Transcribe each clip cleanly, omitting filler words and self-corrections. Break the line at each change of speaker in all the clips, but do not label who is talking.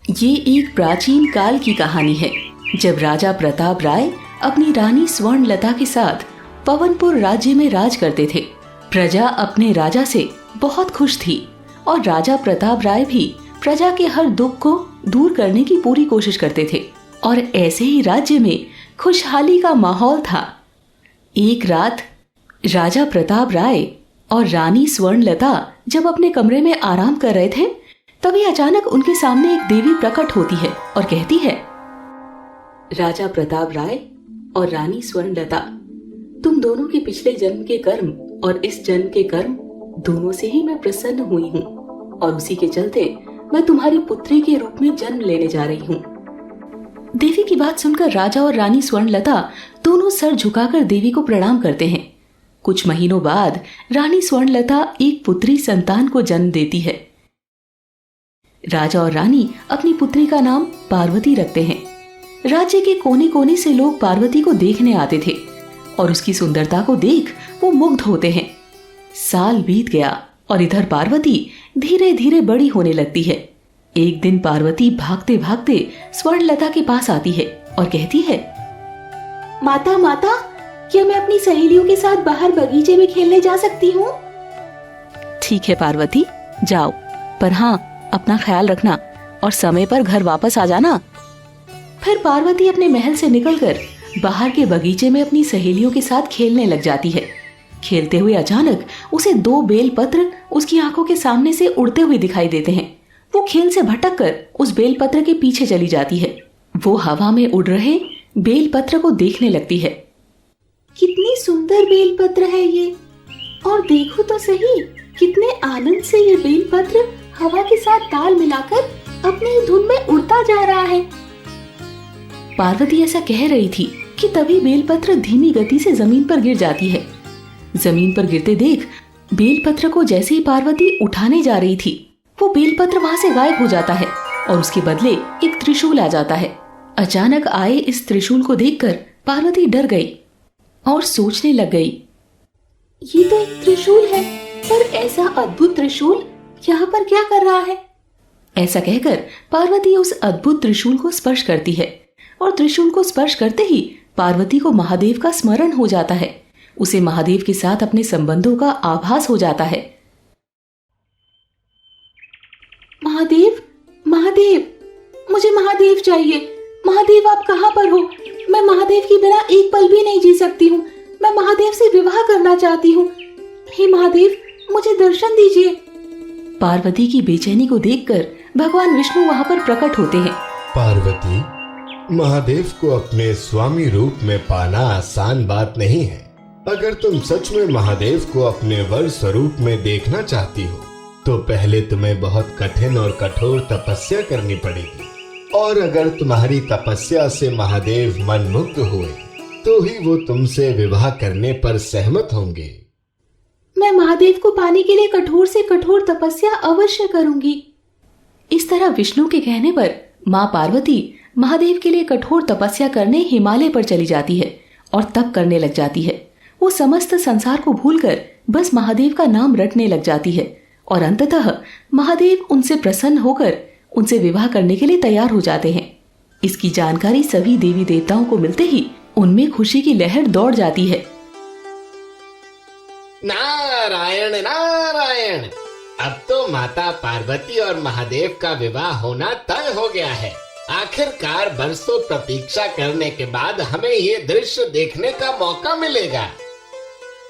ये एक प्राचीन काल की कहानी है, जब राजा प्रताप राय अपनी रानी स्वर्णलता के साथ पवनपुर राज्य में राज करते थे। प्रजा अपने राजा से बहुत खुश थी और राजा प्रताप राय भी प्रजा के हर दुख को दूर करने की पूरी कोशिश करते थे और ऐसे ही राज्य में खुशहाली का माहौल था। एक रात राजा प्रताप राय और रानी स्वर्णलता जब अपने कमरे में आराम कर रहे थे, तभी अचानक उनके सामने एक देवी प्रकट होती है और कहती है, राजा प्रताप राय और रानी स्वर्णलता, तुम दोनों के पिछले जन्म के कर्म और इस जन्म के कर्म दोनों से ही मैं प्रसन्न हुई हूँ और उसी के चलते मैं तुम्हारी पुत्री के रूप में जन्म लेने जा रही हूँ। देवी की बात सुनकर राजा और रानी स्वर्णलता दोनों सर झुकाकर देवी को प्रणाम करते हैं। कुछ महीनों बाद रानी स्वर्णलता एक पुत्री संतान को जन्म देती है। राजा और रानी अपनी पुत्री का नाम पार्वती रखते हैं। राज्य के कोने कोने से लोग पार्वती को देखने आते थे और उसकी सुंदरता को देख वो मुग्ध होते हैं। साल बीत गया और इधर पार्वती धीरे धीरे बड़ी होने लगती है। एक दिन पार्वती भागते भागते स्वर्णलता के पास आती है और कहती है, माता माता, क्या मैं अपनी सहेलियों के साथ बाहर बगीचे में खेलने जा सकती हूँ? ठीक है पार्वती, जाओ, पर हाँ, अपना ख्याल रखना और समय पर घर वापस आ जाना। फिर पार्वती अपने महल से निकलकर बाहर के बगीचे में अपनी सहेलियों के साथ खेलने लग जाती है। खेलते हुए अचानक उसे दो बेलपत्र उसकी आंखों के सामने से उड़ते हुए दिखाई देते हैं। वो खेल से भटककर उस बेलपत्र के पीछे चली जाती है। वो हवा में उड़ रहे बेलपत्र को देखने लगती है। कितनी सुंदर बेलपत्र है ये, और देखो तो सही, कितने आनंद से ये बेलपत्र हवा के साथ ताल मिलाकर अपनी धुन में उड़ता जा रहा है। पार्वती ऐसा कह रही थी कि तभी बेलपत्र धीमी गति से जमीन पर गिर जाती है। जमीन पर गिरते देख बेलपत्र को जैसे ही पार्वती उठाने जा रही थी, वो बेलपत्र वहां से गायब हो जाता है और उसके बदले एक त्रिशूल आ जाता है। अचानक आए इस त्रिशूल को देखकर पार्वती डर गई और सोचने लग गई, ये तो एक त्रिशूल है, पर ऐसा अद्भुत त्रिशूल यहाँ पर क्या कर रहा है? ऐसा कहकर पार्वती उस अद्भुत त्रिशूल को स्पर्श करती है और त्रिशूल को स्पर्श करते ही पार्वती को महादेव का स्मरण हो जाता है। उसे महादेव के साथ अपने संबंधों का आभास हो जाता है। महादेव, महादेव, मुझे महादेव चाहिए। महादेव, आप कहाँ पर हो? मैं महादेव के बिना एक पल भी नहीं जी सकती हूँ। मैं महादेव से विवाह करना चाहती हूँ। हे महादेव, मुझे दर्शन दीजिए। पार्वती की बेचैनी को देखकर भगवान विष्णु वहाँ पर प्रकट होते हैं।
पार्वती, महादेव को अपने स्वामी रूप में पाना आसान बात नहीं है। अगर तुम सच में महादेव को अपने वर स्वरूप में देखना चाहती हो, तो पहले तुम्हें बहुत कठिन और कठोर तपस्या करनी पड़ेगी, और अगर तुम्हारी तपस्या से महादेव मनमुग्ध हुए, तो ही वो तुमसे विवाह करने पर सहमत होंगे।
मैं महादेव को पाने के लिए कठोर से कठोर तपस्या अवश्य करूंगी। इस तरह विष्णु के कहने पर माँ पार्वती महादेव के लिए कठोर तपस्या करने हिमालय पर चली जाती है और तप करने लग जाती है। वो समस्त संसार को भूलकर बस महादेव का नाम रटने लग जाती है और अंततः महादेव उनसे प्रसन्न होकर उनसे विवाह करने के लिए तैयार हो जाते हैं। इसकी जानकारी सभी देवी देवताओं को मिलते ही उनमें खुशी की लहर दौड़ जाती है।
नारायण नारायण, अब तो माता पार्वती और महादेव का विवाह होना तय हो गया है। आखिरकार बरसों प्रतीक्षा करने के बाद हमें ये दृश्य देखने का मौका मिलेगा।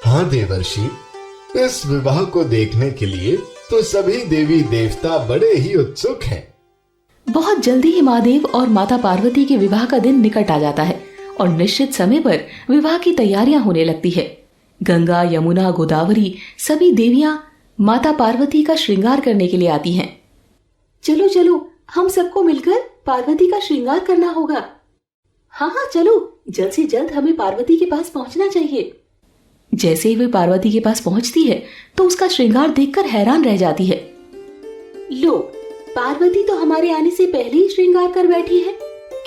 हाँ देवर्षि, इस विवाह को देखने के लिए तो सभी देवी देवता बड़े ही उत्सुक हैं।
बहुत जल्दी ही महादेव और माता पार्वती के विवाह का दिन निकट आ जाता है और निश्चित समय पर विवाह की तैयारियां होने लगती है। गंगा, यमुना, गोदावरी सभी देवियां माता पार्वती का श्रृंगार करने के लिए आती हैं। चलो चलो, हम सबको मिलकर पार्वती का श्रृंगार करना होगा। हाँ हाँ, चलो, जल्द से जल्द हमें पार्वती के पास पहुंचना चाहिए। जैसे ही वे पार्वती के पास पहुंचती है तो उसका श्रृंगार देखकर हैरान रह जाती है। लो, पार्वती तो हमारे आने से पहले ही श्रृंगार कर बैठी है।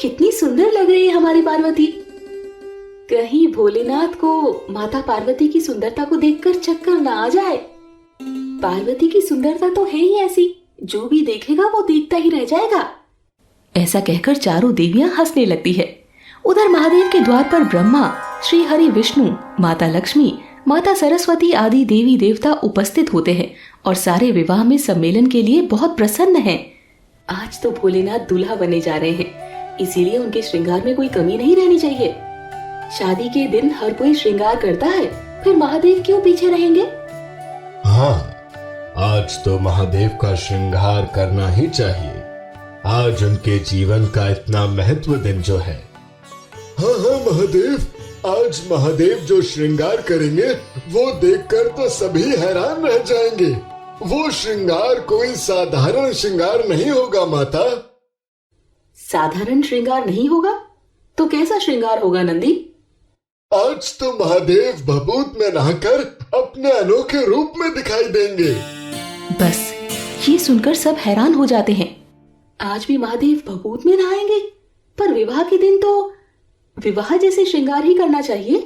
कितनी सुंदर लग रही है हमारी पार्वती। कहीं भोलेनाथ को माता पार्वती की सुंदरता को देखकर चक्कर ना आ जाए। पार्वती की सुंदरता तो है ही ऐसी, जो भी देखेगा वो देखता ही रह जाएगा। ऐसा कहकर चारों देवियां हंसने लगती है। उधर महादेव के द्वार पर ब्रह्मा, श्री हरि विष्णु, माता लक्ष्मी, माता सरस्वती आदि देवी देवता उपस्थित होते हैं और सारे विवाह में सम्मेलन के लिए बहुत प्रसन्न हैं। आज तो भोलेनाथ दूल्हा बने जा रहे हैं, इसीलिए उनके श्रृंगार में कोई कमी नहीं रहनी चाहिए। शादी के दिन हर कोई श्रृंगार करता है, फिर महादेव क्यों पीछे रहेंगे?
हाँ, आज तो महादेव का श्रृंगार करना ही चाहिए। आज उनके जीवन का इतना महत्व दिन जो है। हाँ हाँ महादेव, आज महादेव जो श्रृंगार करेंगे वो देखकर तो सभी हैरान रह जाएंगे। वो श्रृंगार कोई साधारण श्रृंगार नहीं होगा माता।
साधारण श्रृंगार नहीं होगा तो कैसा श्रृंगार होगा नंदी?
आज तो महादेव भभूत में नहाकर अपने अनोखे रूप में दिखाई देंगे।
बस ये सुनकर सब हैरान हो जाते हैं। आज भी महादेव भभूत में नहाएंगे? पर विवाह के दिन तो विवाह जैसे श्रृंगार ही करना चाहिए।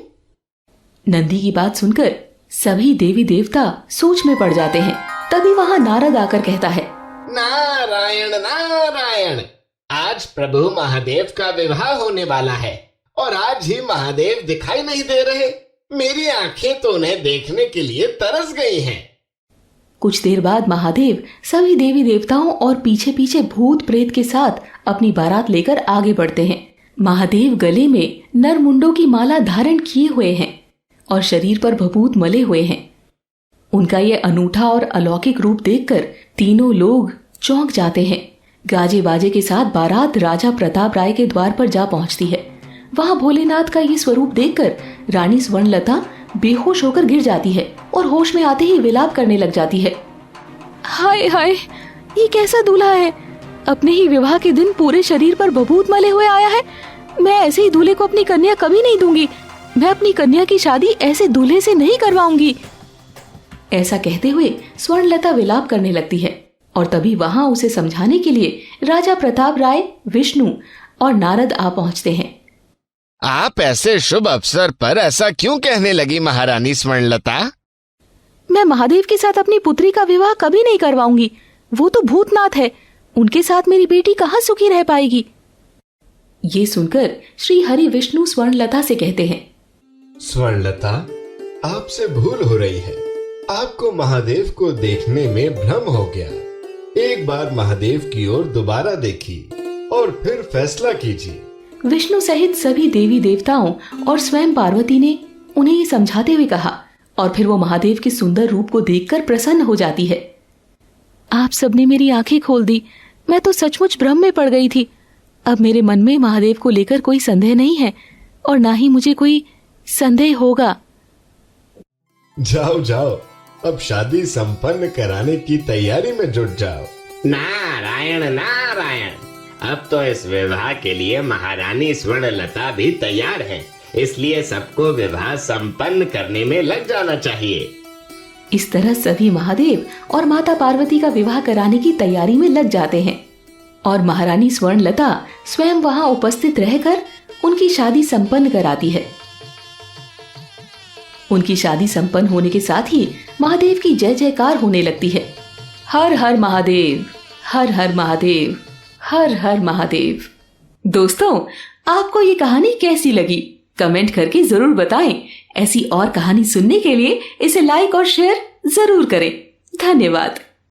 नंदी की बात सुनकर सभी देवी देवता सोच में पड़ जाते हैं। तभी वहां नारद आकर कहता है,
नारायण नारायण, आज प्रभु महादेव का विवाह होने वाला है और आज ही महादेव दिखाई नहीं दे रहे। मेरी आंखें तो उन्हें देखने के लिए तरस गई हैं।
कुछ देर बाद महादेव सभी देवी देवताओं और पीछे पीछे भूत प्रेत के साथ अपनी बारात लेकर आगे बढ़ते हैं। महादेव गले में नरमुंडों की माला धारण किए हुए हैं और शरीर पर भभूत मले हुए हैं। उनका ये अनूठा और अलौकिक रूप देखकर तीनों लोग चौंक जाते हैं। गाजे बाजे के साथ बारात राजा प्रताप राय के द्वार पर जा पहुंचती है। वहां भोलेनाथ का ये स्वरूप देखकर रानी स्वर्णलता बेहोश होकर गिर जाती है और होश में आते ही विलाप करने लग जाती है। हाय हाय, ये कैसा दूल्हा है? अपने ही विवाह के दिन पूरे शरीर पर भभूत मले हुए आया है। मैं ऐसे ही दूल्हे को अपनी कन्या कभी नहीं दूंगी। मैं अपनी कन्या की शादी ऐसे दूल्हे से नहीं करवाऊंगी। ऐसा कहते हुए स्वर्णलता विलाप करने लगती है और तभी वहां उसे समझाने के लिए राजा प्रताप राय, विष्णु और नारद आ पहुंचते हैं।
आप ऐसे शुभ अवसर पर ऐसा क्यों कहने लगी महारानी स्वर्णलता?
मैं महादेव के साथ अपनी पुत्री का विवाह कभी नहीं करवाऊंगी। वो तो भूतनाथ है, उनके साथ मेरी बेटी कहाँ सुखी रह पाएगी। ये सुनकर श्री हरि विष्णु स्वर्णलता से कहते हैं,
स्वर्णलता, आपसे भूल हो रही है। आपको महादेव को देखने में भ्रम हो गया। एक बार महादेव की ओर दोबारा देखिए और फिर फैसला कीजिए।
विष्णु सहित सभी देवी देवताओं और स्वयं पार्वती ने उन्हें ये समझाते हुए कहा और फिर वो महादेव के सुंदर रूप को देखकर प्रसन्न हो जाती है। आप सबने मेरी आंखें खोल दी। मैं तो सचमुच भ्रम में पड़ गई थी। अब मेरे मन में महादेव को लेकर कोई संदेह नहीं है और ना ही मुझे कोई संदेह होगा।
जाओ जाओ, अब शादी संपन्न कराने की तैयारी में जुट जाओ।
नारायण नारायण, अब तो इस विवाह के लिए महारानी स्वर्णलता भी तैयार है, इसलिए सबको विवाह संपन्न करने में लग जाना चाहिए।
इस तरह सभी महादेव और माता पार्वती का विवाह कराने की तैयारी में लग जाते हैं और महारानी स्वर्णलता स्वयं वहां उपस्थित रहकर उनकी शादी संपन्न कराती है। उनकी शादी संपन्न होने के साथ ही महादेव की जय जयकार होने लगती है। हर हर महादेव, हर हर महादेव, हर हर महादेव। दोस्तों, आपको ये कहानी कैसी लगी? कमेंट करके जरूर बताएं। ऐसी और कहानी सुनने के लिए इसे लाइक और शेयर जरूर करें। धन्यवाद।